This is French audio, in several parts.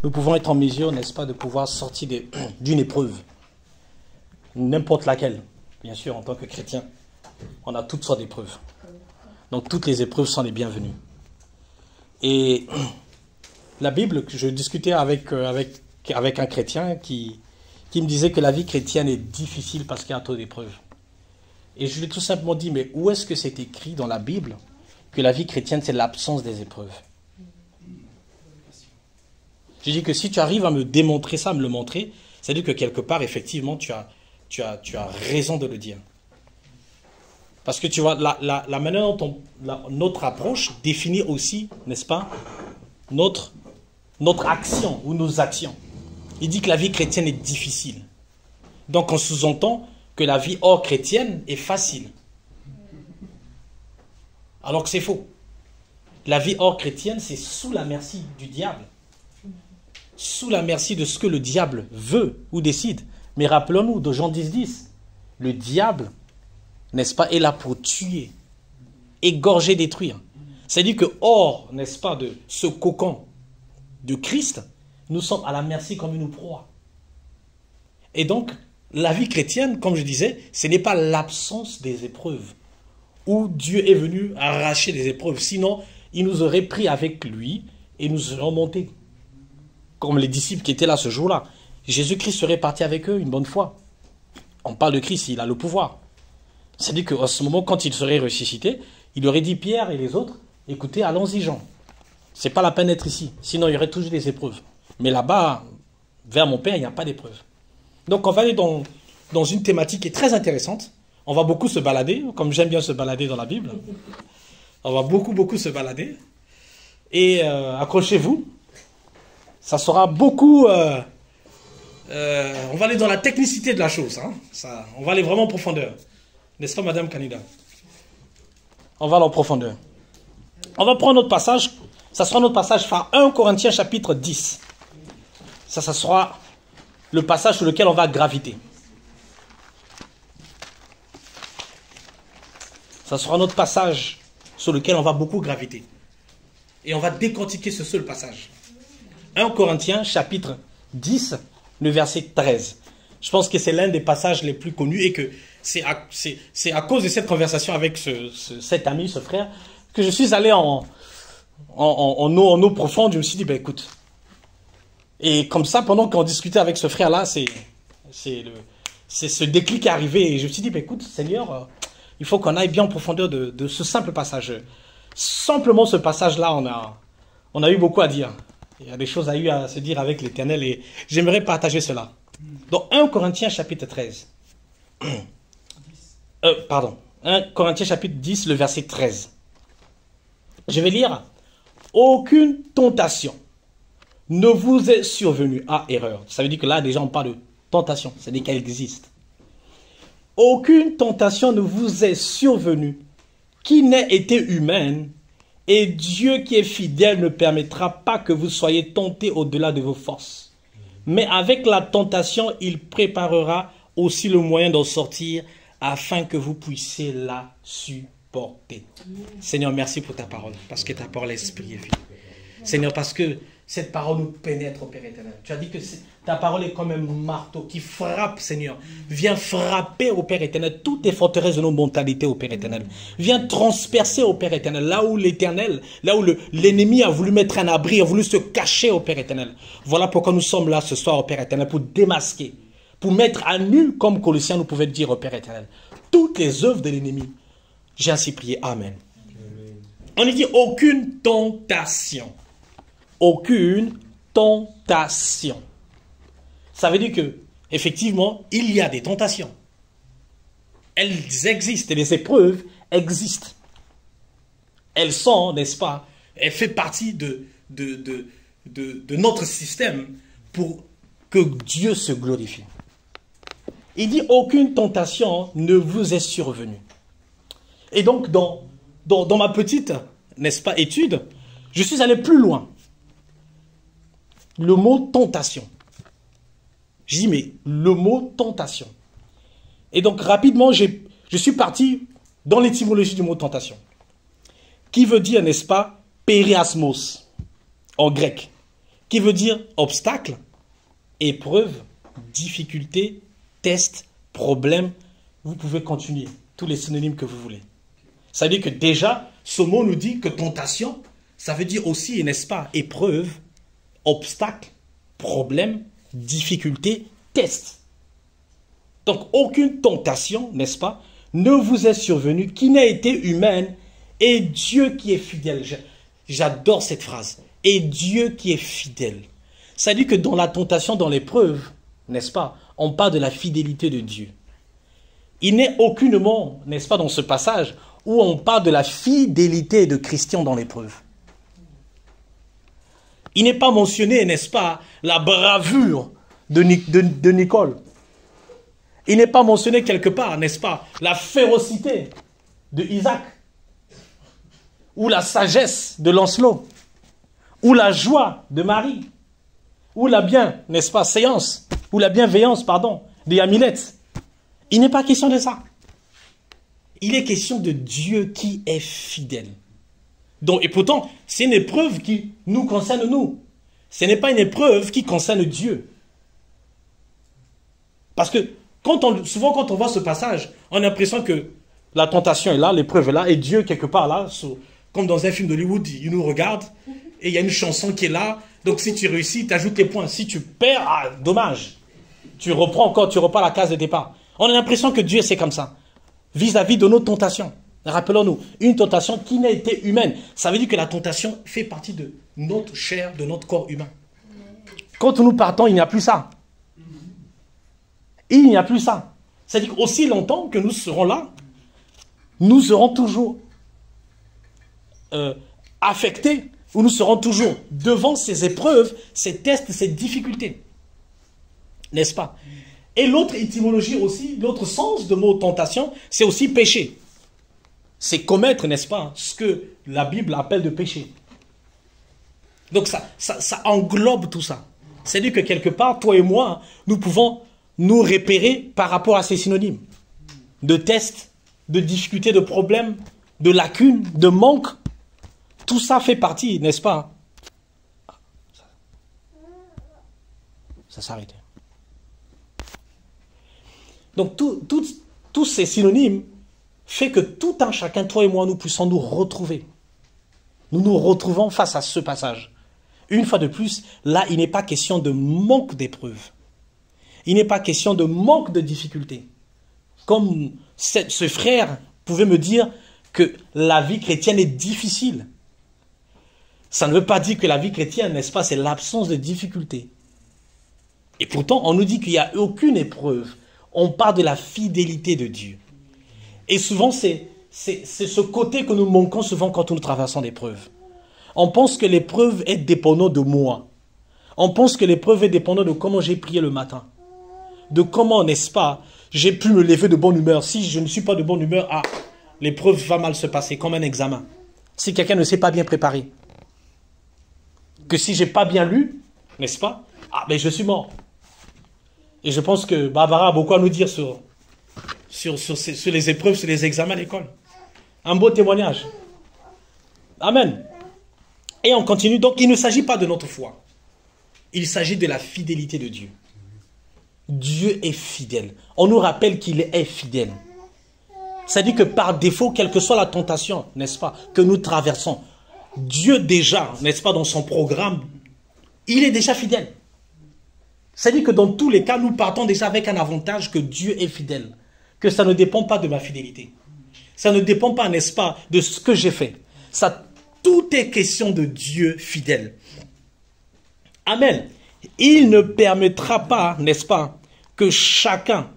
nous pouvons être en mesure, n'est-ce pas, de pouvoir sortir d'une épreuve, n'importe laquelle. Bien sûr, en tant que chrétien, on a toutes sortes d'épreuves. Donc, toutes les épreuves sont les bienvenues. Et la Bible, je discutais avec un chrétien qui me disait que la vie chrétienne est difficile parce qu'il y a trop d'épreuves. Et je lui ai tout simplement dit, mais où est-ce que c'est écrit dans la Bible que la vie chrétienne, c'est l'absence des épreuves? J'ai dit que si tu arrives à me démontrer ça, à me le montrer, c'est-à-dire que quelque part, effectivement, tu as raison de le dire. Parce que tu vois, la manière dont notre approche définit aussi, n'est-ce pas, notre action ou nos actions. Il dit que la vie chrétienne est difficile. Donc on sous-entend que la vie hors chrétienne est facile. Alors que c'est faux. La vie hors chrétienne, c'est sous la merci du diable. Sous la merci de ce que le diable veut ou décide. Mais rappelons-nous de Jean 10,10. Le diable, n'est-ce pas, est là pour tuer, égorger, détruire. C'est-à-dire que hors, n'est-ce pas, de ce cocon de Christ, nous sommes à la merci comme une proie. Et donc, la vie chrétienne, comme je disais, ce n'est pas l'absence des épreuves, où Dieu est venu arracher des épreuves. Sinon, il nous aurait pris avec lui et nous aurait monté. Comme les disciples qui étaient là ce jour-là. Jésus-Christ serait parti avec eux une bonne fois. On parle de Christ, il a le pouvoir. C'est-à-dire qu'à ce moment, quand il serait ressuscité, il aurait dit Pierre et les autres, écoutez, allons-y Jean. C'est pas la peine d'être ici. Sinon, il y aurait toujours des épreuves. Mais là-bas, vers mon Père, il n'y a pas d'épreuves. Donc, on va aller dans une thématique qui est très intéressante. On va beaucoup se balader, comme j'aime bien se balader dans la Bible. On va beaucoup se balader. Et accrochez-vous. Ça sera beaucoup... on va aller dans la technicité de la chose. Hein. On va aller vraiment en profondeur. N'est-ce pas, Madame Kanida? On va aller en profondeur. On va prendre notre passage. Ça sera notre passage phare 1 Corinthiens chapitre 10. Ça sera le passage sur lequel on va graviter. Ça sera notre passage sur lequel on va beaucoup graviter. Et on va décortiquer ce seul passage. 1 Corinthiens chapitre 10, le verset 13. Je pense que c'est l'un des passages les plus connus et que c'est à cause de cette conversation avec cet ami, ce frère, que je suis allé en eau profonde. Je me suis dit, ben écoute. Et comme ça, pendant qu'on discutait avec ce frère-là, c'est ce déclic qui est arrivé. Et je me suis dit, ben écoute, Seigneur, il faut qu'on aille bien en profondeur de ce simple passage. Simplement ce passage-là, on a eu beaucoup à dire. Il y a des choses à se dire avec l'Éternel et j'aimerais partager cela. Donc 1 Corinthiens chapitre 13. 1 Corinthiens chapitre 10, le verset 13. Je vais lire. Aucune tentation ne vous est survenue à erreur. Ça veut dire que là, déjà, on parle de tentation. C'est-à-dire qu'elle existe. Aucune tentation ne vous est survenue qui n'ait été humaine. Et Dieu qui est fidèle ne permettra pas que vous soyez tentés au-delà de vos forces. Mais avec la tentation, il préparera aussi le moyen d'en sortir afin que vous puissiez la supporter. Seigneur, merci pour ta parole, parce que ta parole est esprit et vie. Seigneur, parce que cette parole nous pénètre, au Père éternel. Tu as dit que ta parole est comme un marteau qui frappe, Seigneur. Viens frapper, au Père éternel, toutes les forteresses de nos mentalités, au Père éternel. Viens transpercer, au Père éternel, là où l'éternel, là où l'ennemi a voulu mettre un abri, a voulu se cacher, au Père éternel. Voilà pourquoi nous sommes là ce soir, au Père éternel, pour démasquer, pour mettre à nu, comme Colossiens nous pouvait dire, au Père éternel, toutes les œuvres de l'ennemi. J'ai ainsi prié. Amen. On y dit aucune tentation. Aucune tentation. Ça veut dire que, effectivement, il y a des tentations. Elles existent et les épreuves existent. Elles sont, n'est-ce pas, elles font partie de notre système pour que Dieu se glorifie. Il dit aucune tentation ne vous est survenue. Et donc, dans ma petite, n'est-ce pas, étude, je suis allé plus loin. Le mot tentation. Je dis, mais le mot tentation. Et donc, rapidement, je suis parti dans l'étymologie du mot tentation. Qui veut dire, n'est-ce pas, périasmos, en grec. qui veut dire obstacle, épreuve, difficulté, test, problème. Vous pouvez continuer tous les synonymes que vous voulez. Ça veut dire que déjà, ce mot nous dit que tentation, ça veut dire aussi, n'est-ce pas, épreuve, obstacle, problème, difficulté, test. Donc, aucune tentation, n'est-ce pas, ne vous est survenue qui n'a été humaine, et Dieu qui est fidèle. J'adore cette phrase. Et Dieu qui est fidèle. Ça dit que dans la tentation, dans l'épreuve, n'est-ce pas, on parle de la fidélité de Dieu. Il n'est aucunement, n'est-ce pas, dans ce passage, où on parle de la fidélité de Christian dans l'épreuve. Il n'est pas mentionné, n'est-ce pas, la bravoure de Nicole. Il n'est pas mentionné quelque part, n'est-ce pas, la férocité de Isaac. Ou la sagesse de Lancelot. Ou la joie de Marie. Ou la n'est-ce pas, séance. Ou la bienveillance, pardon, de Yamilette. Il n'est pas question de ça. Il est question de Dieu qui est fidèle. Donc, et pourtant, c'est une épreuve qui nous concerne nous. Ce n'est pas une épreuve qui concerne Dieu. Parce que souvent quand on voit ce passage, on a l'impression que la tentation est là, l'épreuve est là, et Dieu quelque part là, comme dans un film d'Hollywood, il nous regarde, et il y a une chanson qui est là, donc si tu réussis, tu ajoutes les points. Si tu perds, ah, dommage. Tu reprends encore, tu repars à la case de départ. On a l'impression que Dieu c'est comme ça, vis-à-vis de nos tentations. Rappelons-nous, une tentation qui n'a été humaine. Ça veut dire que la tentation fait partie de notre chair, de notre corps humain. Quand nous partons, il n'y a plus ça. Il n'y a plus ça. C'est-à-dire qu'aussi longtemps que nous serons là, nous serons toujours affectés, ou nous serons toujours devant ces épreuves, ces tests, ces difficultés. N'est-ce pas? Et l'autre étymologie aussi, l'autre sens de mot tentation, c'est aussi péché. C'est commettre, n'est-ce pas, ce que la Bible appelle de péché. Donc ça englobe tout ça. C'est-à-dire que quelque part, toi et moi, nous pouvons nous repérer par rapport à ces synonymes. De tests, de difficultés, de problèmes, de lacunes, de manques. Tout ça fait partie, n'est-ce pas? Ça s'est arrêté. Donc tous ces synonymes fait que tout un chacun, toi et moi, nous puissions nous retrouver. Nous nous retrouvons face à ce passage. Une fois de plus, là, il n'est pas question de manque d'épreuves. Il n'est pas question de manque de difficultés. Comme ce frère pouvait me dire que la vie chrétienne est difficile. Ça ne veut pas dire que la vie chrétienne, n'est-ce pas, c'est l'absence de difficultés. Et pourtant, on nous dit qu'il n'y a aucune épreuve. On parle de la fidélité de Dieu. Et souvent, c'est ce côté que nous manquons souvent quand nous traversons l'épreuve. On pense que l'épreuve est dépendante de moi. On pense que l'épreuve est dépendante de comment j'ai prié le matin. De comment, n'est-ce pas, j'ai pu me lever de bonne humeur. Si je ne suis pas de bonne humeur, ah, l'épreuve va mal se passer, comme un examen. Si quelqu'un ne s'est pas bien préparé. Que si je n'ai pas bien lu, n'est-ce pas, ah, ben je suis mort. Et je pense que Barbara a beaucoup à nous dire sur les épreuves, sur les examens à l'école. Un beau témoignage. Amen. Et on continue. Donc, il ne s'agit pas de notre foi. Il s'agit de la fidélité de Dieu. Dieu est fidèle. On nous rappelle qu'il est fidèle. C'est-à-dire que par défaut, quelle que soit la tentation, n'est-ce pas, que nous traversons, Dieu déjà, n'est-ce pas, dans son programme, il est déjà fidèle. C'est-à-dire que dans tous les cas, nous partons déjà avec un avantage que Dieu est fidèle. Que ça ne dépend pas de ma fidélité. Ça ne dépend pas, n'est-ce pas, de ce que j'ai fait. Ça, tout est question de Dieu fidèle. Amen. Il ne permettra pas, n'est-ce pas, que chacun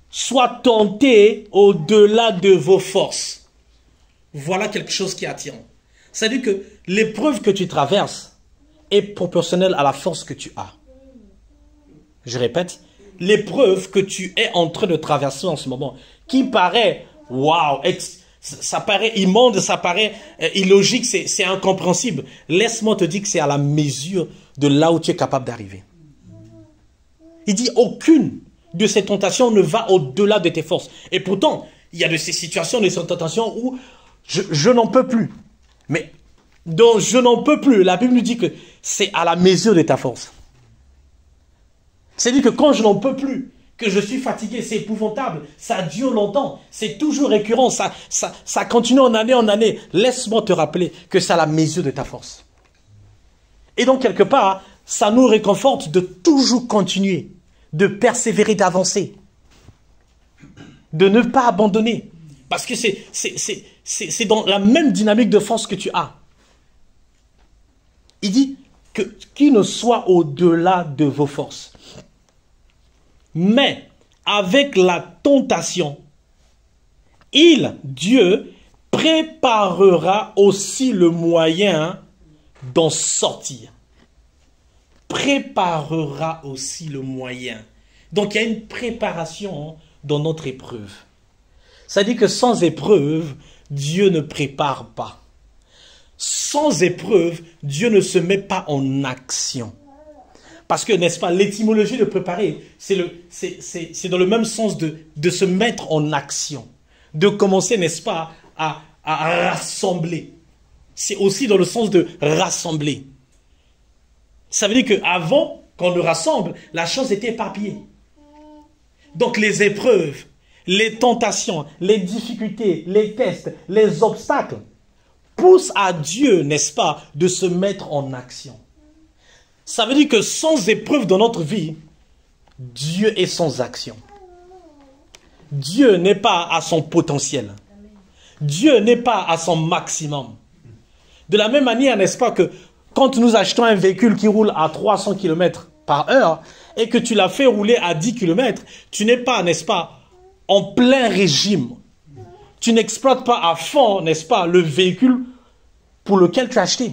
soit tenté au-delà de vos forces. Voilà quelque chose qui est attirant. C'est-à-dire que l'épreuve que tu traverses est proportionnelle à la force que tu as. Je répète, l'épreuve que tu es en train de traverser en ce moment, qui paraît, waouh, ça paraît immonde, ça paraît illogique, c'est incompréhensible. Laisse-moi te dire que c'est à la mesure de là où tu es capable d'arriver. Il dit, aucune de ces tentations ne va au-delà de tes forces. Et pourtant, il y a de ces situations, de ces tentations où je n'en peux plus. Mais dont je n'en peux plus, la Bible nous dit que c'est à la mesure de ta force. C'est-à-dire que quand je n'en peux plus, que je suis fatigué, c'est épouvantable, ça dure longtemps, c'est toujours récurrent, ça continue en année, laisse-moi te rappeler que c'est à la mesure de ta force. Et donc quelque part, ça nous réconforte de toujours continuer, de persévérer, d'avancer, de ne pas abandonner, parce que c'est dans la même dynamique de force que tu as. Il dit que qu'il ne soit au-delà de vos forces. Mais avec la tentation, Dieu, préparera aussi le moyen d'en sortir. Préparera aussi le moyen. Donc il y a une préparation dans notre épreuve. Ça dit que sans épreuve, Dieu ne prépare pas. Sans épreuve, Dieu ne se met pas en action. Parce que, n'est-ce pas, l'étymologie de préparer, c'est dans le même sens de se mettre en action. De commencer, n'est-ce pas, à rassembler. C'est aussi dans le sens de rassembler. Ça veut dire qu'avant qu'on le rassemble, la chose était éparpillée. Donc les épreuves, les tentations, les difficultés, les tests, les obstacles, pousse à Dieu, n'est-ce pas, de se mettre en action. Ça veut dire que sans épreuve dans notre vie, Dieu est sans action. Dieu n'est pas à son potentiel. Dieu n'est pas à son maximum. De la même manière, n'est-ce pas, que quand nous achetons un véhicule qui roule à 300 km/h et que tu l'as fait rouler à 10 km, tu n'es pas, n'est-ce pas, en plein régime. Tu n'exploites pas à fond, n'est-ce pas, le véhicule pour lequel tu as acheté.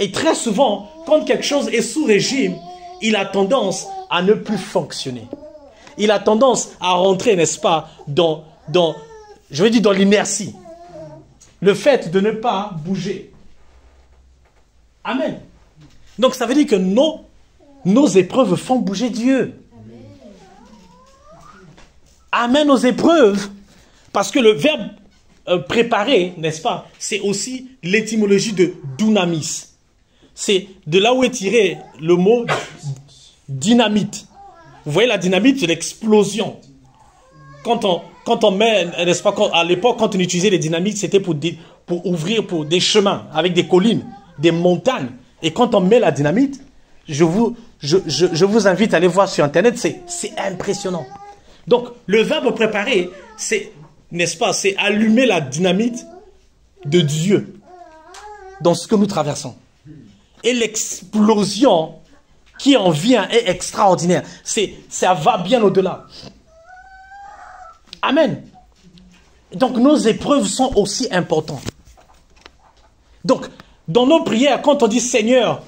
Et très souvent, quand quelque chose est sous régime, il a tendance à ne plus fonctionner. Il a tendance à rentrer, n'est-ce pas, dans l'inertie. Le fait de ne pas bouger. Amen. Donc ça veut dire que nos épreuves font bouger Dieu. Amen, nos épreuves. Parce que le verbe préparer, n'est-ce pas, c'est aussi l'étymologie de dunamis. C'est de là où est tiré le mot dynamite. Vous voyez, la dynamite, c'est l'explosion. Quand on met, n'est-ce pas, à l'époque, quand on utilisait les dynamites, c'était pour ouvrir pour des chemins avec des collines, des montagnes. Et quand on met la dynamite, je vous invite à aller voir sur Internet, c'est impressionnant. Donc, le verbe préparer, c'est, n'est-ce pas, c'est allumer la dynamite de Dieu dans ce que nous traversons. Et l'explosion qui en vient est extraordinaire. Ça va bien au-delà. Amen. Donc nos épreuves sont aussi importantes. Donc, dans nos prières, quand on dit Seigneur,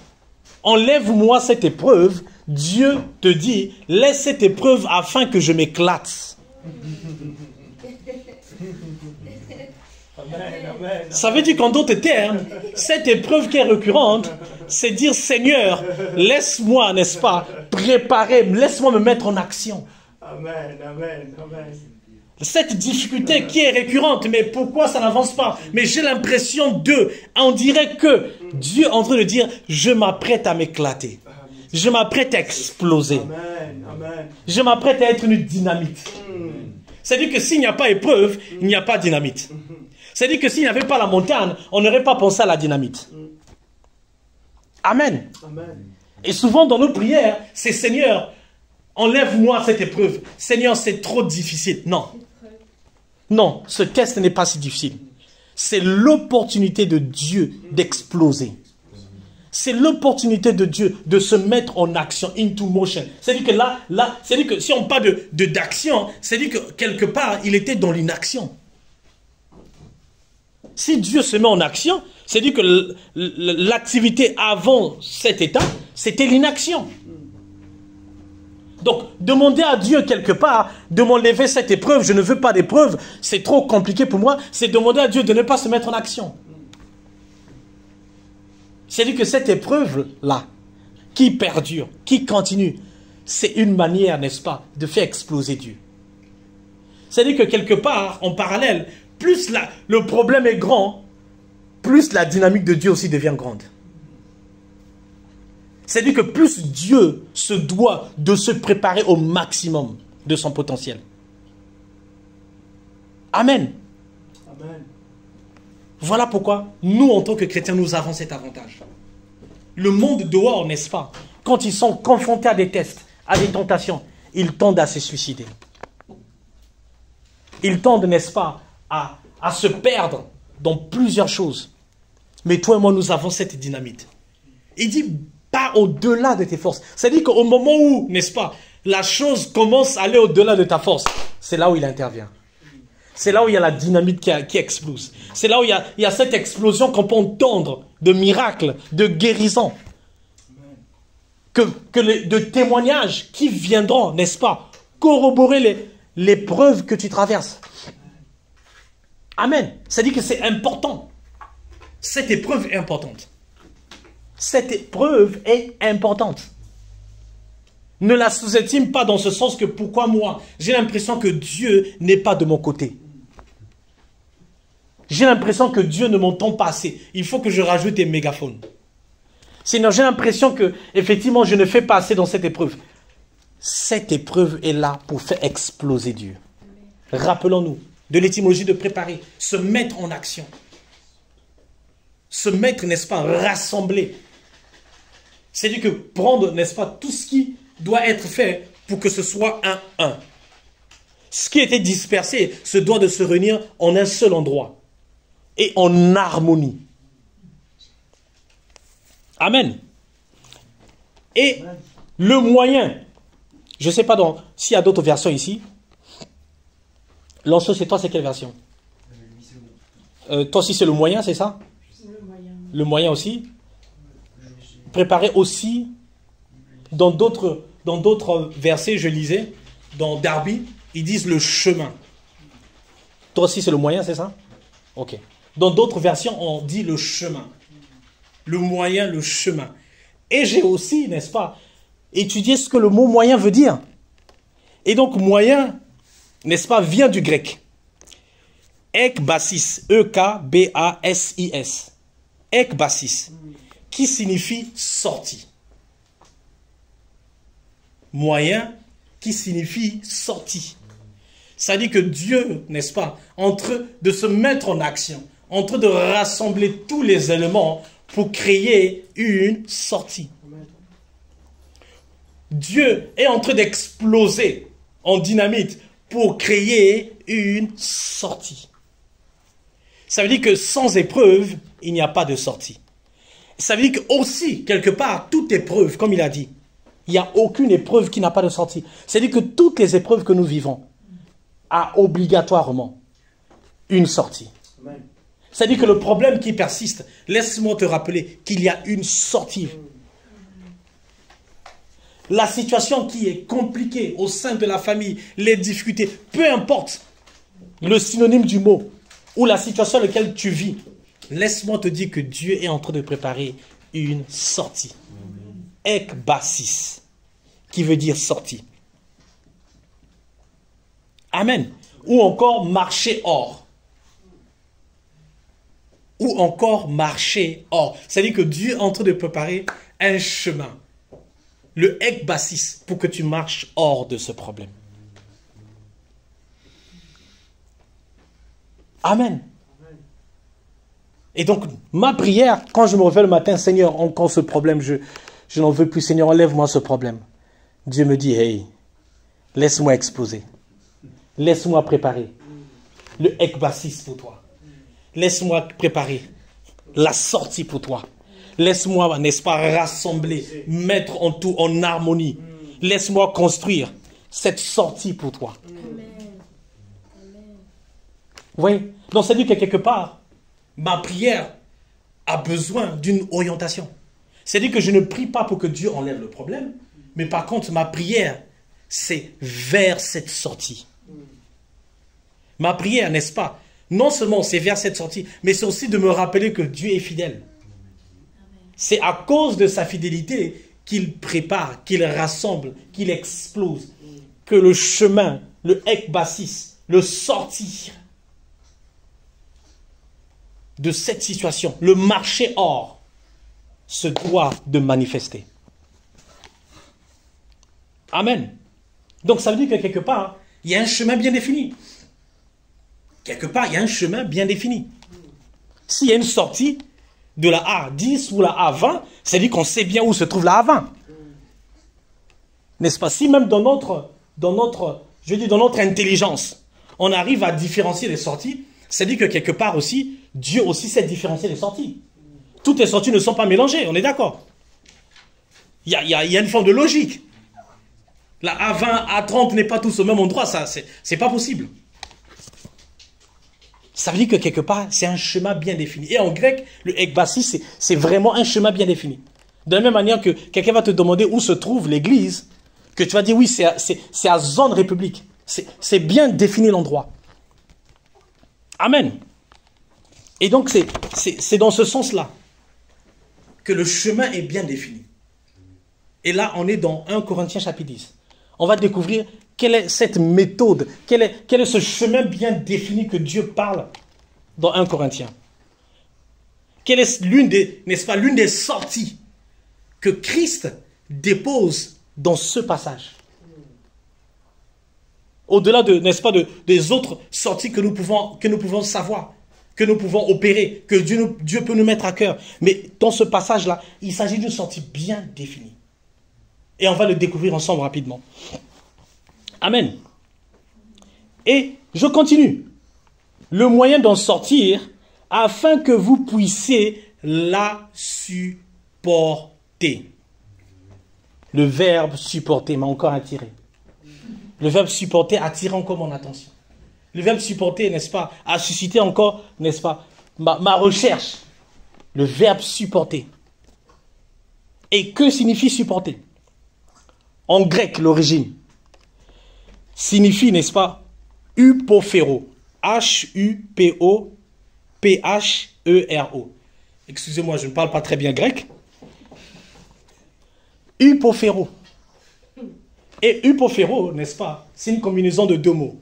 enlève-moi cette épreuve, Dieu te dit, laisse cette épreuve afin que je m'éclate. Ça veut dire qu'en d'autres termes, cette épreuve qui est récurrente, c'est dire Seigneur, laisse-moi, n'est-ce pas, préparer, laisse-moi me mettre en action. Amen, amen, amen. Cette difficulté qui est récurrente, mais pourquoi ça n'avance pas? Mais j'ai l'impression on dirait que Dieu est en train de dire, je m'apprête à m'éclater. Je m'apprête à exploser. Amen, amen. Je m'apprête à être une dynamite. C'est-à-dire que s'il n'y a pas épreuve, il n'y a pas dynamite. C'est-à-dire que s'il n'y avait pas la montagne, on n'aurait pas pensé à la dynamite. Amen. Amen. Et souvent dans nos prières, c'est Seigneur, enlève-moi cette épreuve. Seigneur, c'est trop difficile. Non. Non, ce test n'est pas si difficile. C'est l'opportunité de Dieu d'exploser. C'est l'opportunité de Dieu de se mettre en action, into motion. C'est-à-dire que là, c'est-à-dire que si on parle d'action, c'est-à-dire que quelque part, il était dans l'inaction. Si Dieu se met en action, c'est-à-dire que l'activité avant cet état, c'était l'inaction. Donc, demander à Dieu quelque part de m'enlever cette épreuve, je ne veux pas d'épreuve, c'est trop compliqué pour moi, c'est demander à Dieu de ne pas se mettre en action. C'est-à-dire que cette épreuve-là, qui perdure, qui continue, c'est une manière, n'est-ce pas, de faire exploser Dieu. C'est-à-dire que quelque part, en parallèle, plus le problème est grand, plus la dynamique de Dieu aussi devient grande. C'est-à-dire que plus Dieu se doit de se préparer au maximum de son potentiel. Amen. Amen. Voilà pourquoi nous, en tant que chrétiens, nous avons cet avantage. Le monde dehors, n'est-ce pas, quand ils sont confrontés à des tests, à des tentations, ils tendent à se suicider. Ils tendent, n'est-ce pas, à se perdre dans plusieurs choses. Mais toi et moi, nous avons cette dynamite. Il dit, pas au-delà de tes forces. C'est-à-dire qu'au moment où, n'est-ce pas, la chose commence à aller au-delà de ta force, c'est là où il intervient. C'est là où il y a la dynamite qui explose. C'est là où il y a cette explosion qu'on peut entendre de miracles, de guérisons, de témoignages qui viendront, n'est-ce pas, corroborer les preuves que tu traverses. Amen. C'est-à-dire que c'est important. Cette épreuve est importante. Cette épreuve est importante. Ne la sous-estime pas dans ce sens que pourquoi moi, j'ai l'impression que Dieu n'est pas de mon côté. J'ai l'impression que Dieu ne m'entend pas assez. Il faut que je rajoute des mégaphones. Sinon, j'ai l'impression que, effectivement, je ne fais pas assez dans cette épreuve. Cette épreuve est là pour faire exploser Dieu. Rappelons-nous de l'étymologie de préparer, se mettre en action. Se mettre, n'est-ce pas, rassembler. C'est-à-dire que prendre, n'est-ce pas, tout ce qui doit être fait pour que ce soit un. Ce qui était dispersé se doit de se réunir en un seul endroit et en harmonie. Amen. Et le moyen, je ne sais pas s'il y a d'autres versions ici. Lanceau, c'est toi, c'est quelle version? Toi aussi, c'est le moyen, c'est ça? Le moyen aussi. Préparer aussi, dans d'autres versets, je lisais, dans Darby, ils disent le chemin. Toi aussi, c'est le moyen, c'est ça? Ok. Dans d'autres versions, on dit le chemin. Le moyen, le chemin. Et j'ai aussi, n'est-ce pas, étudié ce que le mot moyen veut dire. Et donc, moyen, n'est-ce pas, vient du grec. Ekbasis, E-K-B-A-S-I-S. Ekbasis, qui signifie sortie. Moyen, qui signifie sortie. Ça dit que Dieu, n'est-ce pas, en train de se mettre en action, en train de rassembler tous les éléments pour créer une sortie. Dieu est en train d'exploser en dynamite pour créer une sortie. Ça veut dire que sans épreuve, il n'y a pas de sortie. Ça veut dire que aussi, quelque part, toute épreuve, comme il a dit, il n'y a aucune épreuve qui n'a pas de sortie. C'est-à-dire que toutes les épreuves que nous vivons a obligatoirement une sortie. Amen. C'est-à-dire que le problème qui persiste, laisse-moi te rappeler qu'il y a une sortie. La situation qui est compliquée au sein de la famille, les difficultés, peu importe le synonyme du mot ou la situation dans laquelle tu vis, laisse-moi te dire que Dieu est en train de préparer une sortie. Ekbasis, qui veut dire sortie. Amen. Ou encore marcher hors. Ou encore marcher hors. C'est-à-dire que Dieu est en train de préparer un chemin. Le ekbasis, pour que tu marches hors de ce problème. Amen. Et donc, ma prière, quand je me réveille le matin, Seigneur, encore ce problème, je n'en veux plus, Seigneur, enlève-moi ce problème. Dieu me dit, hey, laisse-moi exposer. Laisse-moi préparer le ekbasis pour toi. Laisse-moi préparer la sortie pour toi. Laisse-moi, n'est-ce pas, rassembler, mettre en tout en harmonie. Laisse-moi construire cette sortie pour toi. Vous voyez? Donc, ça dit que quelque part, ma prière a besoin d'une orientation. C'est-à-dire que je ne prie pas pour que Dieu enlève le problème, mais par contre, ma prière, c'est vers cette sortie. Ma prière, n'est-ce pas? Non seulement c'est vers cette sortie, mais c'est aussi de me rappeler que Dieu est fidèle. C'est à cause de sa fidélité qu'il prépare, qu'il rassemble, qu'il explose, que le chemin, le ekbasis, le sortir de cette situation, le marché hors, se doit de manifester. Amen. Donc ça veut dire que quelque part, il y a un chemin bien défini. Quelque part, il y a un chemin bien défini. S'il y a une sortie de la A10 ou la A20, c'est-à-dire qu'on sait bien où se trouve la A20. N'est-ce pas? Si même dans notre intelligence, on arrive à différencier les sorties, c'est-à-dire que quelque part aussi, Dieu aussi sait différencier les sorties. Toutes les sorties ne sont pas mélangées, on est d'accord? Il y a une forme de logique. La A20, A30 n'est pas tous au même endroit, ça, c'est pas possible. Ça veut dire que quelque part, c'est un chemin bien défini. Et en grec, le ekbasi, c'est vraiment un chemin bien défini. De la même manière que quelqu'un va te demander où se trouve l'église, que tu vas dire oui, c'est à zone république. C'est bien défini l'endroit. Amen. Et donc, c'est dans ce sens-là que le chemin est bien défini. Et là, on est dans 1 Corinthiens chapitre 10. On va découvrir quelle est cette méthode, quel est ce chemin bien défini que Dieu parle dans 1 Corinthiens. Quelle est l'une des sorties que Christ dépose dans ce passage. Au-delà des autres sorties que nous pouvons savoir, que nous pouvons opérer, que Dieu peut nous mettre à cœur. Mais dans ce passage-là, il s'agit d'une sortie bien définie. Et on va le découvrir ensemble rapidement. Amen. Et je continue. Le moyen d'en sortir, afin que vous puissiez la supporter. Le verbe supporter m'a encore attiré. Le verbe supporter attire encore mon attention. Le verbe supporter, n'est-ce pas, a suscité encore, n'est-ce pas, ma recherche. Le verbe supporter. Et que signifie supporter? En grec, l'origine signifie, n'est-ce pas, upofero. H-U-P-O-P-H-E-R-O. Excusez-moi, je ne parle pas très bien grec. Upofero. Et upofero, n'est-ce pas, c'est une combinaison de deux mots.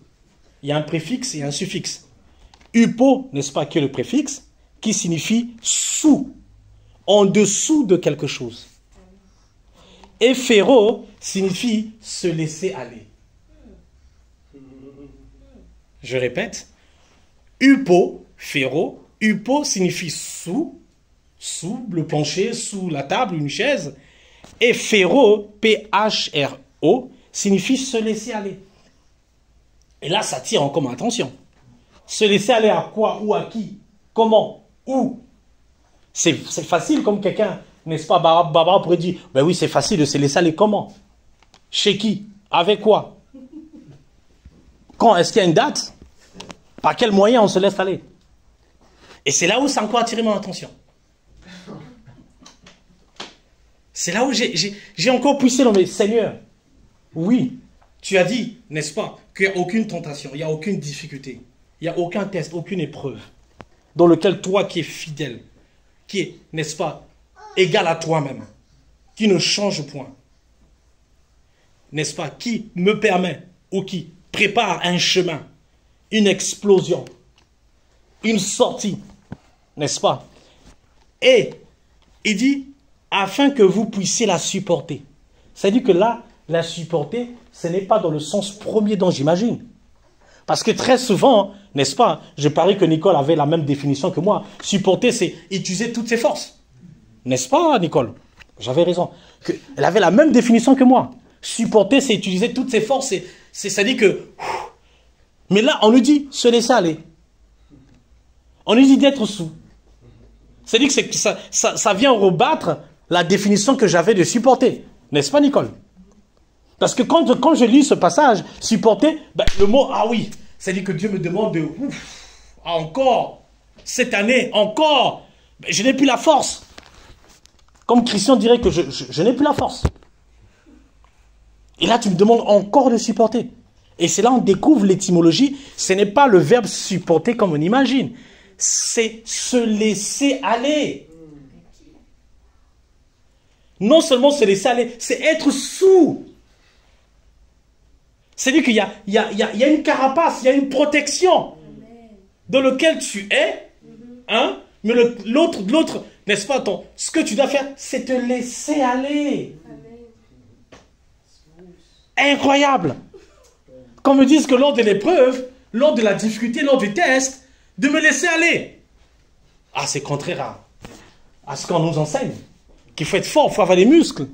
Il y a un préfixe et un suffixe. Upo, n'est-ce pas, qui est le préfixe, qui signifie sous, en dessous de quelque chose. Et féro signifie se laisser aller. Je répète, upo, féro, upo signifie sous le plancher, sous la table, une chaise. Et féro, P-H-R-O, signifie se laisser aller. Et là, ça tire encore mon attention. Se laisser aller à quoi? Ou à qui? Comment? Où? C'est facile comme quelqu'un, n'est-ce pas, Barbara pourrait dire, ben oui, c'est facile de se laisser aller comment? Chez qui? Avec quoi? Quand? Est-ce qu'il y a une date? Par quel moyen on se laisse aller? Et c'est là où ça a encore attiré mon attention. C'est là où j'ai encore poussé dans mes Seigneur. Oui, tu as dit, n'est-ce pas, qu'il n'y a aucune tentation, il n'y a aucune difficulté, il n'y a aucun test, aucune épreuve dans lequel toi qui es fidèle, qui est, n'est-ce pas, égal à toi-même, qui ne change point, n'est-ce pas, qui me permet ou qui prépare un chemin, une explosion, une sortie, n'est-ce pas? Et il dit, afin que vous puissiez la supporter. C'est-à-dire que là, la supporter, ce n'est pas dans le sens premier dont j'imagine. Parce que très souvent, n'est-ce pas, je parie que Nicole avait la même définition que moi. Supporter, c'est utiliser toutes ses forces. N'est-ce pas, Nicole? J'avais raison. Elle avait la même définition que moi. Supporter, c'est utiliser toutes ses forces. C'est-à-dire que... Mais là, on nous dit se laisser aller. On nous dit d'être sous. C'est-à-dire que ça vient rebattre la définition que j'avais de supporter. N'est-ce pas, Nicole? Parce que quand je lis ce passage, supporter, ben, le mot, ah oui, c'est-à-dire que Dieu me demande de, encore, cette année, encore, ben, je n'ai plus la force. Comme Christian dirait que je n'ai plus la force. Et là, tu me demandes encore de supporter. Et c'est là qu'on découvre l'étymologie. Ce n'est pas le verbe supporter comme on imagine. C'est se laisser aller. Non seulement se laisser aller, c'est être sous. C'est-à-dire qu'il y a une carapace, il y a une protection dans laquelle tu es, hein, Mais l'autre, n'est-ce pas, ce que tu dois faire, c'est te laisser aller. Incroyable. Qu'on me dise que lors de l'épreuve, lors de la difficulté, lors du test, de me laisser aller. Ah, c'est contraire à ce qu'on nous enseigne. Qu'il faut être fort, il faut avoir des muscles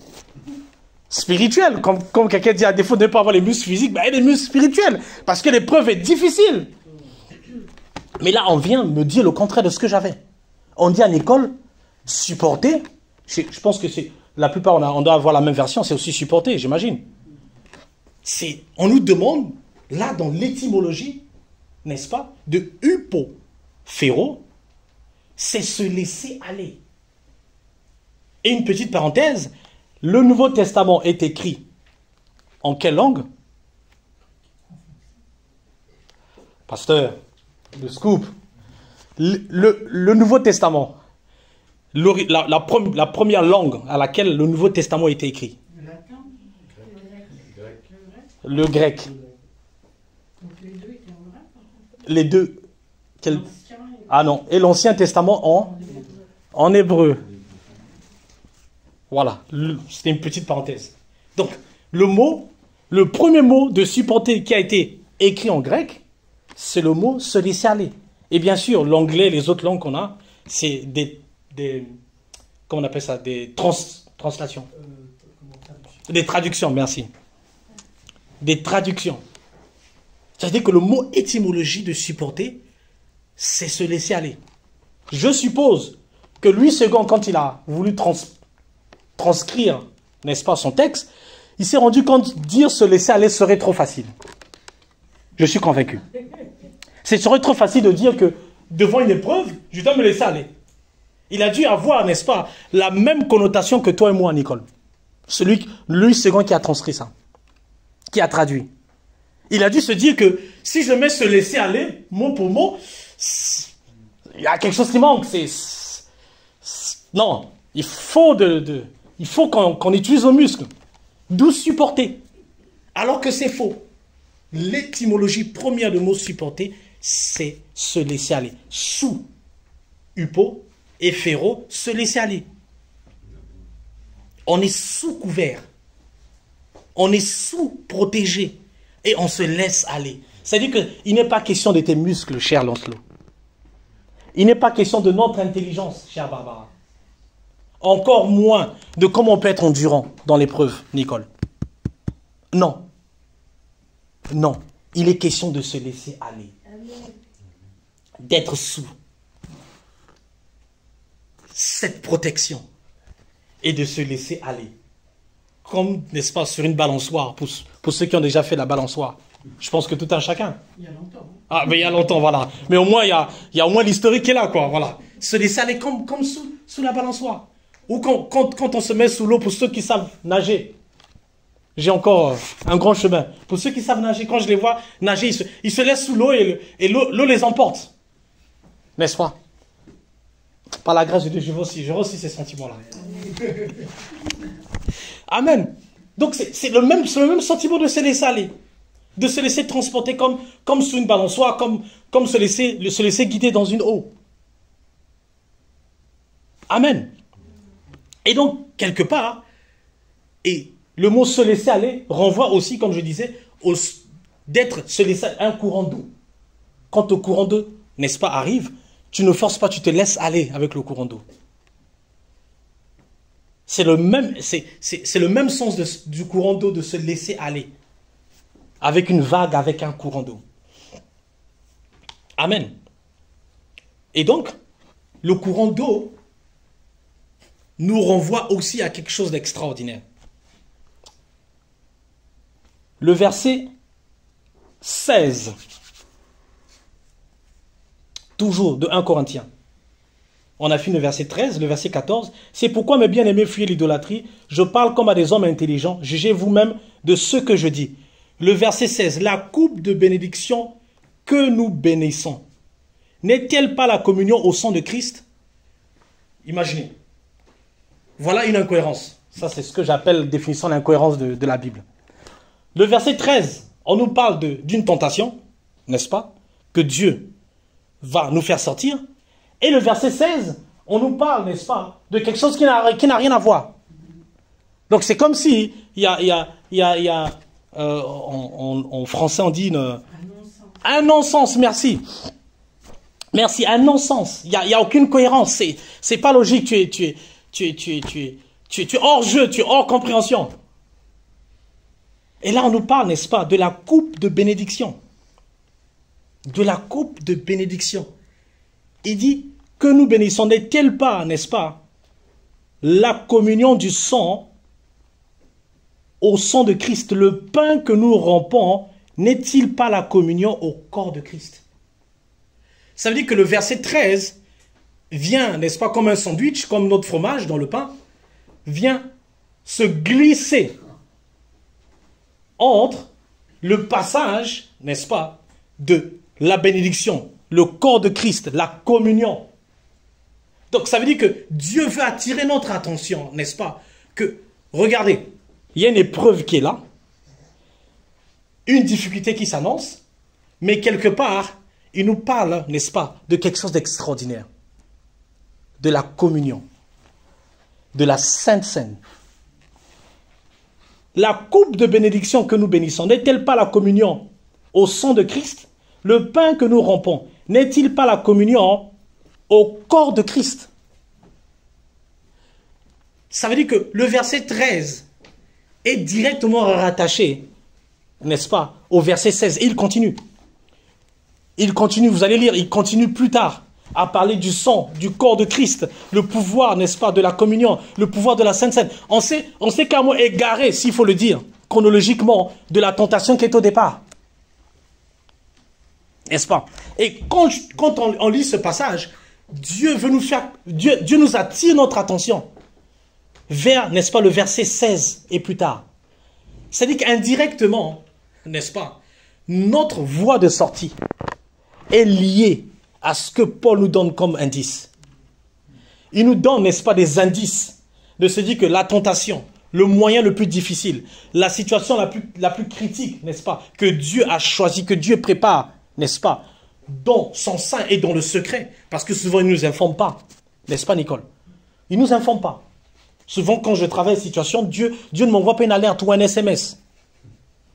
spirituels. Comme quelqu'un dit, à défaut de ne pas avoir les muscles physiques, ben, il y a des muscles spirituels. Parce que l'épreuve est difficile. Mais là, on vient me dire le contraire de ce que j'avais. On dit à l'école, supporter. Je pense que c'est la plupart, on doit avoir la même version, c'est aussi supporter, j'imagine. On nous demande, là, dans l'étymologie, n'est-ce pas, de upophéro, c'est se laisser aller. Et une petite parenthèse, le Nouveau Testament est écrit en quelle langue? Pasteur, le scoop. Le Nouveau Testament, la première langue à laquelle le Nouveau Testament a été écrit. Le grec. Les deux. Ah non. Et l'Ancien Testament en hébreu. Voilà. C'était une petite parenthèse. Donc, le premier mot de supporter qui a été écrit en grec, c'est le mot se laisser aller. Et bien sûr, l'anglais, les autres langues qu'on a, c'est comment on appelle ça, des translations. Des traductions, merci. Des traductions. C'est-à-dire que le mot étymologie de supporter, c'est se laisser aller. Je suppose que Louis II, quand il a voulu transcrire, n'est-ce pas, son texte, il s'est rendu compte que dire se laisser aller serait trop facile. Je suis convaincu. Ce serait trop facile de dire que devant une épreuve, je dois me laisser aller. Il a dû avoir, n'est-ce pas, la même connotation que toi et moi, Nicole. Louis II qui a transcrit ça, qui a traduit. Il a dû se dire que si je mets se laisser aller, mot pour mot, il y a quelque chose qui manque. Non, il faut qu'on utilise nos muscles. D'où supporter. Alors que c'est faux. L'étymologie première du mot supporter, c'est se laisser aller. Sous, upo, et féro, se laisser aller. On est sous couvert. On est sous protégé. Et on se laisse aller. C'est-à-dire qu'il n'est pas question de tes muscles, cher Lancelot. Il n'est pas question de notre intelligence, chère Barbara. Encore moins de comment on peut être endurant dans l'épreuve, Nicole. Non. Non. Il est question de se laisser aller. D'être sous cette protection. Et de se laisser aller. Comme, n'est-ce pas, sur une balançoire, pour ceux qui ont déjà fait la balançoire. Je pense que tout un chacun. Il y a longtemps. Ah, mais il y a longtemps, voilà. Mais au moins, il y a au moins l'historique qui est là, quoi, voilà. Se laisser aller comme sous la balançoire. Ou quand on se met sous l'eau, pour ceux qui savent nager. J'ai encore un grand chemin. Pour ceux qui savent nager, quand je les vois nager, ils se laissent sous l'eau et l'eau les emporte. N'est-ce pas? Par la grâce de Dieu, je reçois ces sentiments-là. Amen. Donc c'est le même sentiment de se laisser aller. De se laisser transporter comme sous une balançoire, comme se laisser guider dans une eau. Amen. Et donc, quelque part, et le mot se laisser aller renvoie aussi, comme je disais, d'être se laisser un courant d'eau. Quand le courant d'eau, n'est-ce pas, arrive, tu ne forces pas, tu te laisses aller avec le courant d'eau. C'est le même sens du courant d'eau, de se laisser aller. Avec une vague, avec un courant d'eau. Amen. Et donc, le courant d'eau nous renvoie aussi à quelque chose d'extraordinaire. Le verset 16, toujours de 1 Corinthiens. On a fini le verset 13, le verset 14. C'est pourquoi, mes bien-aimés, fuyez l'idolâtrie. Je parle comme à des hommes intelligents. Jugez vous-même de ce que je dis. Le verset 16. La coupe de bénédiction que nous bénissons, n'est-elle pas la communion au sang de Christ? Imaginez. Voilà une incohérence. Ça, c'est ce que j'appelle définissant l'incohérence de la Bible. Le verset 13, on nous parle d'une tentation, n'est-ce pas, que Dieu va nous faire sortir. Et le verset 16, on nous parle, n'est-ce pas, de quelque chose qui n'a rien à voir. Donc c'est comme si, en français on dit un non-sens, merci. Merci, un non-sens. Il y a aucune cohérence. C'est pas logique. Tu es hors jeu, tu es hors compréhension. Et là, on nous parle, n'est-ce pas, de la coupe de bénédiction. De la coupe de bénédiction. Il dit que nous bénissons, n'est-elle pas, n'est-ce pas, la communion du sang au sang de Christ. Le pain que nous rompons, n'est-il pas la communion au corps de Christ? Ça veut dire que le verset 13 vient, n'est-ce pas, comme un sandwich, comme notre fromage dans le pain, vient se glisser entre le passage, n'est-ce pas, de la bénédiction, le corps de Christ, la communion. Donc ça veut dire que Dieu veut attirer notre attention, n'est-ce pas, que, regardez, il y a une épreuve qui est là, une difficulté qui s'annonce, mais quelque part, il nous parle, n'est-ce pas, de quelque chose d'extraordinaire, de la communion, de la Sainte Seine. La coupe de bénédiction que nous bénissons, n'est-elle pas la communion au sang de Christ? Le pain que nous rompons, n'est-il pas la communion au corps de Christ? Ça veut dire que le verset 13 est directement rattaché, n'est-ce pas, au verset 16. Et il continue. Il continue, vous allez lire, il continue plus tard à parler du sang, du corps de Christ, le pouvoir, n'est-ce pas, de la communion, le pouvoir de la Sainte Seine. On s'est carrément égaré, s'il faut le dire, chronologiquement, de la tentation qui est au départ. N'est-ce pas? Et quand on lit ce passage, Dieu nous attire notre attention vers, n'est-ce pas, le verset 16 et plus tard. C'est-à-dire qu'indirectement, n'est-ce pas, notre voie de sortie est liée à ce que Paul nous donne comme indice. Il nous donne, n'est-ce pas, des indices de se dire que la tentation, le moyen le plus difficile, la situation la plus critique, n'est-ce pas, que Dieu a choisi, que Dieu prépare, n'est-ce pas, dans son sein et dans le secret, parce que souvent il ne nous informe pas, n'est-ce pas Nicole? Il ne nous informe pas. Souvent quand je travaille une situation, Dieu ne m'envoie pas une alerte ou un SMS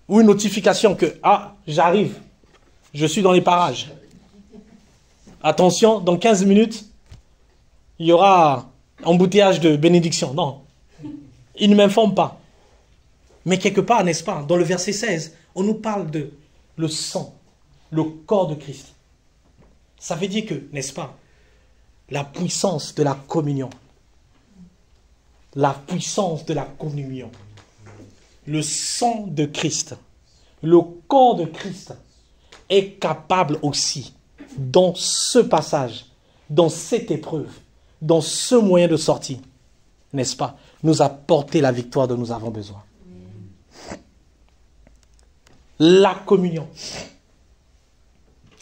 ou une notification que, ah, j'arrive, je suis dans les parages. Attention, dans 15 minutes, il y aura embouteillage de bénédiction. Non, il ne m'informe pas. Mais quelque part, n'est-ce pas, dans le verset 16, on nous parle de le sang, le corps de Christ. Ça veut dire que, n'est-ce pas, la puissance de la communion, la puissance de la communion, le sang de Christ, le corps de Christ est capable aussi, dans ce passage, dans cette épreuve, dans ce moyen de sortie, n'est-ce pas, nous apporter la victoire dont nous avons besoin. La communion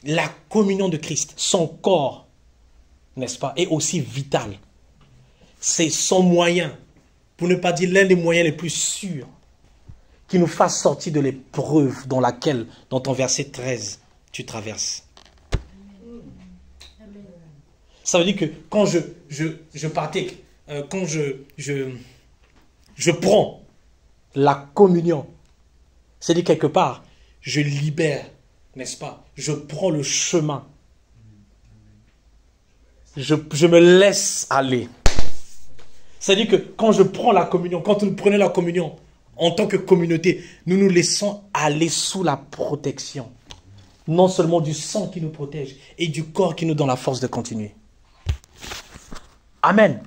de Christ, son corps, n'est-ce pas, est aussi vital. C'est son moyen, pour ne pas dire l'un des moyens les plus sûrs, qui nous fasse sortir de l'épreuve dans ton verset 13, tu traverses. Ça veut dire que quand je participe, quand je prends la communion, c'est-à-dire quelque part, je libère, n'est-ce pas? Je prends le chemin. Je me laisse aller. C'est-à-dire que quand je prends la communion, quand nous prenons la communion, en tant que communauté, nous nous laissons aller sous la protection. Non seulement du sang qui nous protège et du corps qui nous donne la force de continuer. Amen.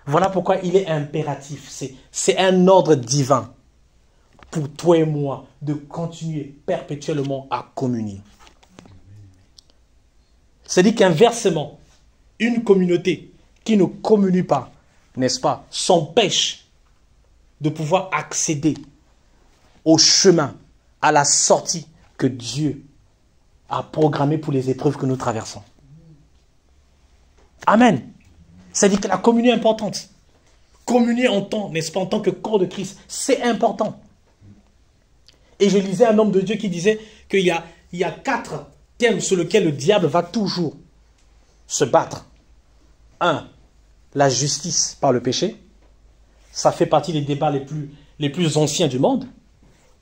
Voilà pourquoi il est impératif. C'est un ordre divin pour toi et moi de continuer perpétuellement à communier. C'est-à-dire qu'inversement, une communauté qui ne communie pas, n'est-ce pas, s'empêche de pouvoir accéder au chemin, à la sortie que Dieu a programmée pour les épreuves que nous traversons. Amen. C'est-à-dire que la communion est importante. Communier en tant, n'est-ce pas, en tant que corps de Christ, c'est important. Et je lisais un homme de Dieu qui disait qu'il y a 4 thèmes sur lesquels le diable va toujours se battre. 1. La justice par le péché. Ça fait partie des débats les plus anciens du monde.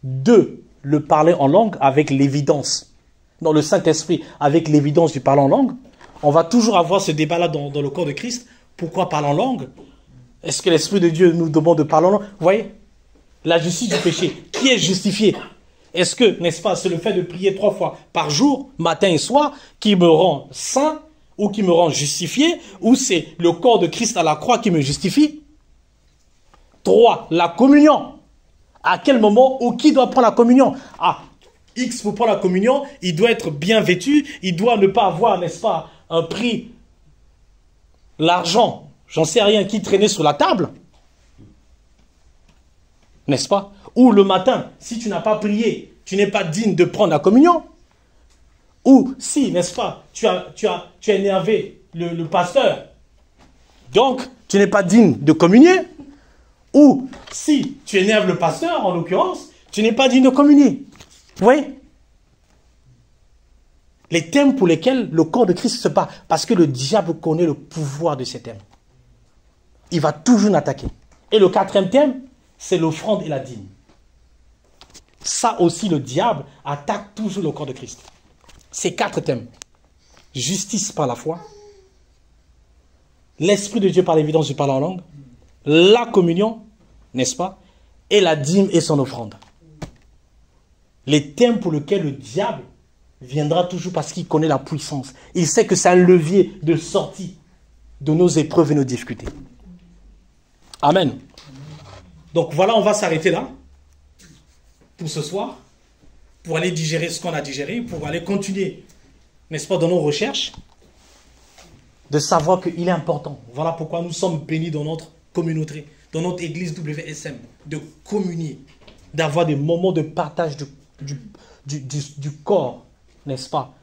2. Le parler en langue avec l'évidence. Dans le Saint-Esprit, avec l'évidence du parler en langue. On va toujours avoir ce débat-là dans le corps de Christ. Pourquoi parler en langue? Est-ce que l'Esprit de Dieu nous demande de parler en langue? Vous voyez? La justice du péché. Qui est justifié? Est-ce que, n'est-ce pas, c'est le fait de prier 3 fois par jour, matin et soir, qui me rend saint ou qui me rend justifié, ou c'est le corps de Christ à la croix qui me justifie? 3. La communion. À quel moment ou qui doit prendre la communion? Ah, X pour prendre la communion, il doit être bien vêtu, il doit ne pas avoir, n'est-ce pas, un prix, l'argent, j'en sais rien, qui traînait sur la table. N'est-ce pas? Ou le matin, si tu n'as pas prié, tu n'es pas digne de prendre la communion. Ou si, n'est-ce pas, tu as énervé le pasteur, donc tu n'es pas digne de communier. Ou si tu énerves le pasteur, en l'occurrence, tu n'es pas digne de communier. Vous voyez? Les thèmes pour lesquels le corps de Christ se bat, parce que le diable connaît le pouvoir de ces thèmes. Il va toujours nous attaquer. Et le 4e thème, c'est l'offrande et la dîme. Ça aussi, le diable attaque toujours le corps de Christ. Ces 4 thèmes. Justice par la foi. L'Esprit de Dieu par l'évidence du parler en langue. La communion, n'est-ce pas? Et la dîme et son offrande. Les thèmes pour lesquels le diable viendra toujours parce qu'il connaît la puissance. Il sait que c'est un levier de sortie de nos épreuves et nos difficultés. Amen. Donc voilà, on va s'arrêter là pour ce soir, pour aller digérer ce qu'on a digéré, pour aller continuer, n'est-ce pas, dans nos recherches, de savoir qu'il est important. Voilà pourquoi nous sommes bénis dans notre communauté, dans notre église WSM, de communier, d'avoir des moments de partage du corps, n'est-ce pas,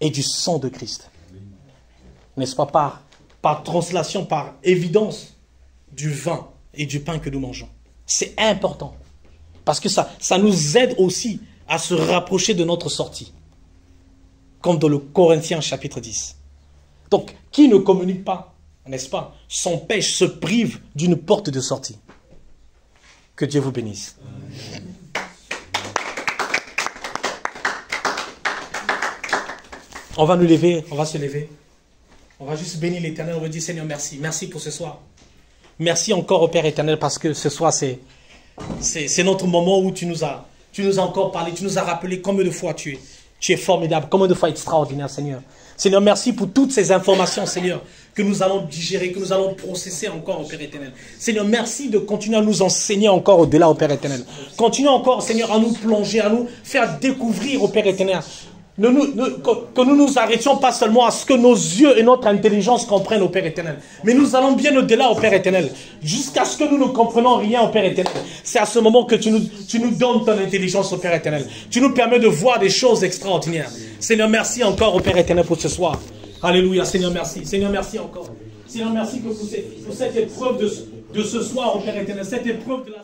et du sang de Christ. N'est-ce pas, par translation, par évidence du vin et du pain que nous mangeons. C'est important. Parce que ça nous aide aussi à se rapprocher de notre sortie. Comme dans le Corinthiens chapitre 10. Donc, qui ne communique pas, n'est-ce pas, s'empêche, se prive d'une porte de sortie. Que Dieu vous bénisse. On va nous lever, on va se lever. On va juste bénir l'Éternel, on va dire Seigneur merci. Merci pour ce soir. Merci encore au Père éternel parce que ce soir c'est notre moment où tu nous as encore parlé, tu nous as rappelé combien de fois tu es formidable, combien de fois extraordinaire Seigneur. Seigneur, merci pour toutes ces informations Seigneur que nous allons digérer, que nous allons processer encore au Père éternel. Seigneur, merci de continuer à nous enseigner encore au-delà au Père éternel. Continue encore Seigneur à nous plonger, à nous faire découvrir au Père éternel. Que nous nous arrêtions pas seulement à ce que nos yeux et notre intelligence comprennent au Père éternel. Mais nous allons bien au-delà au Père éternel. Jusqu'à ce que nous ne comprenions rien au Père éternel. C'est à ce moment que tu nous donnes ton intelligence au Père éternel. Tu nous permets de voir des choses extraordinaires. Seigneur, merci encore au Père éternel pour ce soir. Alléluia. Seigneur, merci. Seigneur, merci encore. Seigneur, merci pour cette épreuve de ce soir au Père éternel. Cette épreuve de la